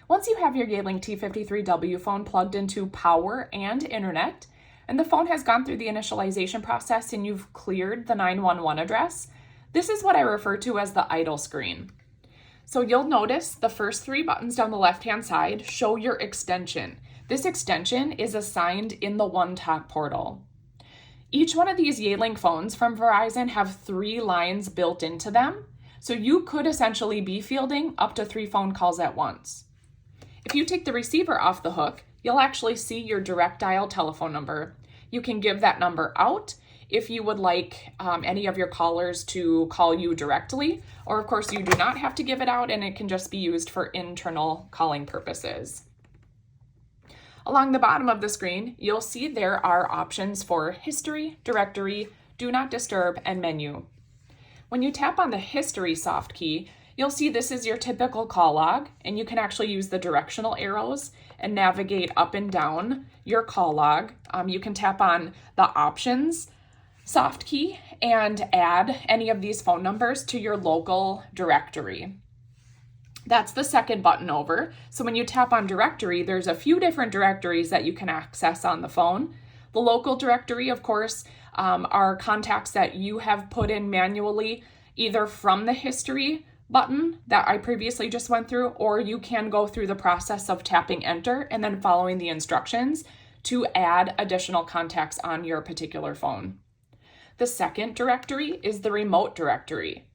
Once you have your Yearling T53W phone plugged into power and internet, and the phone has gone through the initialization process and you've cleared the 911 address, this is what I refer to as the idle screen. So you'll notice the first three buttons down the left-hand side show your extension. This extension is assigned in the One Talk portal. Each one of these Yearling phones from Verizon have 3 lines built into them, so you could essentially be fielding up to 3 phone calls at once. If you take the receiver off the hook, you'll actually see your direct dial telephone number. You can give that number out if you would like any of your callers to call you directly, or of course you do not have to give it out and it can just be used for internal calling purposes. Along the bottom of the screen, you'll see there are options for history, directory, do not disturb, and menu. When you tap on the history soft key, you'll see this is your typical call log, and you can actually use the directional arrows and navigate up and down your call log. You can tap on the options soft key and add any of these phone numbers to your local directory. That's the second button over. So when you tap on directory, there's a few different directories that you can access on the phone. The local directory, of course, are contacts that you have put in manually, either from the history button that I previously just went through, or you can go through the process of tapping enter and then following the instructions to add additional contacts on your particular phone. The second directory is the remote directory.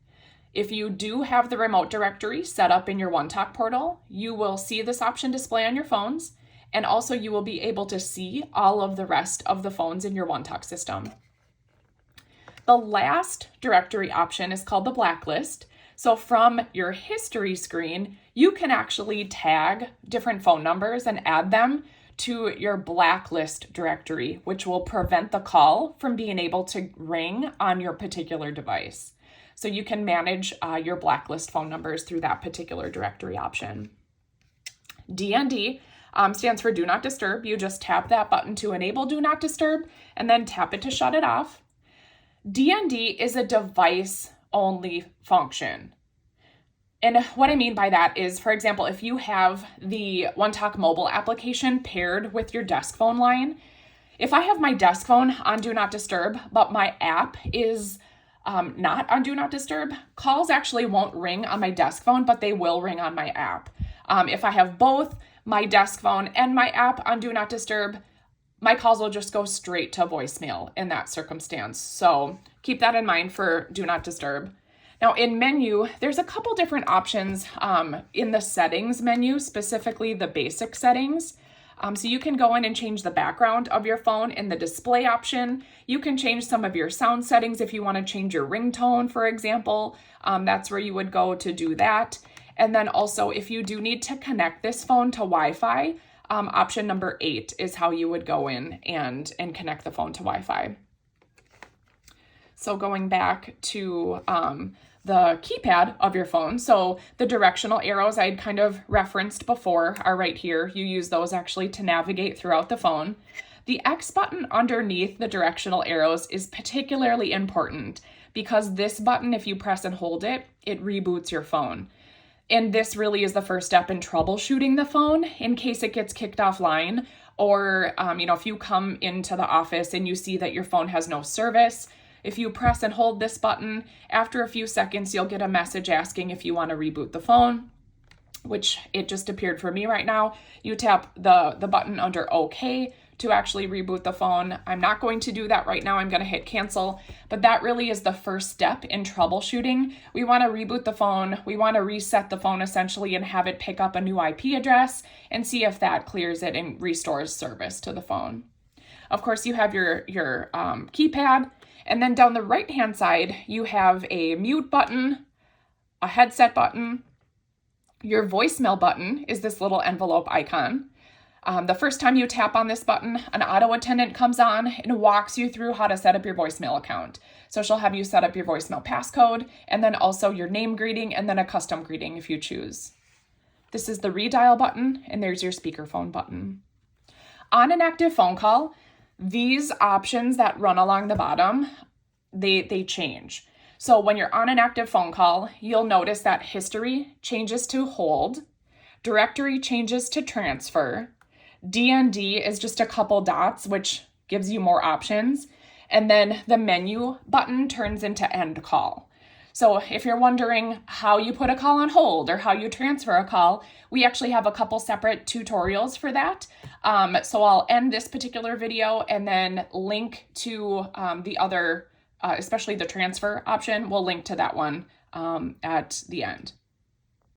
If you do have the remote directory set up in your One Talk portal, you will see this option display on your phones, and also you will be able to see all of the rest of the phones in your One Talk system. The last directory option is called the blacklist. So from your history screen, you can actually tag different phone numbers and add them to your blacklist directory, which will prevent the call from being able to ring on your particular device. So you can manage your blacklist phone numbers through that particular directory option. DND stands for Do Not Disturb. You just tap that button to enable Do Not Disturb and then tap it to shut it off. DND is a device-only function. And what I mean by that is, for example, if you have the One Talk mobile application paired with your desk phone line, if I have my desk phone on Do Not Disturb, but my app is not on Do Not Disturb, calls actually won't ring on my desk phone, but they will ring on my app. If I have both my desk phone and my app on Do Not Disturb, my calls will just go straight to voicemail in that circumstance. So keep that in mind for Do Not Disturb. Now in menu, there's a couple different options in the settings menu, specifically the basic settings. So you can go in and change the background of your phone in the display option. You can change some of your sound settings if you want to change your ringtone, for example. That's where you would go to do that. And then also, if you do need to connect this phone to Wi-Fi, option number 8 is how you would go in and connect the phone to Wi-Fi. So going back to the keypad of your phone. So the directional arrows I'd kind of referenced before are right here. You use those actually to navigate throughout the phone. The X button underneath the directional arrows is particularly important because this button, if you press and hold it, it reboots your phone. And this really is the first step in troubleshooting the phone in case it gets kicked offline, or if you come into the office and you see that your phone has no service. If you press and hold this button, after a few seconds, you'll get a message asking if you want to reboot the phone, which it just appeared for me right now. You tap the button under OK to actually reboot the phone. I'm not going to do that right now. I'm going to hit cancel, but that really is the first step in troubleshooting. We want to reboot the phone. We want to reset the phone essentially and have it pick up a new IP address and see if that clears it and restores service to the phone. Of course, you have your keypad. And then down the right-hand side, you have a mute button, a headset button. Your voicemail button is this little envelope icon. The first time you tap on this button, an auto attendant comes on and walks you through how to set up your voicemail account. So she'll have you set up your voicemail passcode and then also your name greeting and then a custom greeting if you choose. This is the redial button, and there's your speakerphone button. On an active phone call, these options that run along the bottom, they change. So when you're on an active phone call, you'll notice that history changes to hold, Directory changes to transfer. DND is just a couple dots, which gives you more options. And then the menu button turns into end call. So if you're wondering how you put a call on hold or how you transfer a call, we actually have a couple separate tutorials for that. So I'll end this particular video and then link to the other, especially the transfer option. We'll link to that one at the end.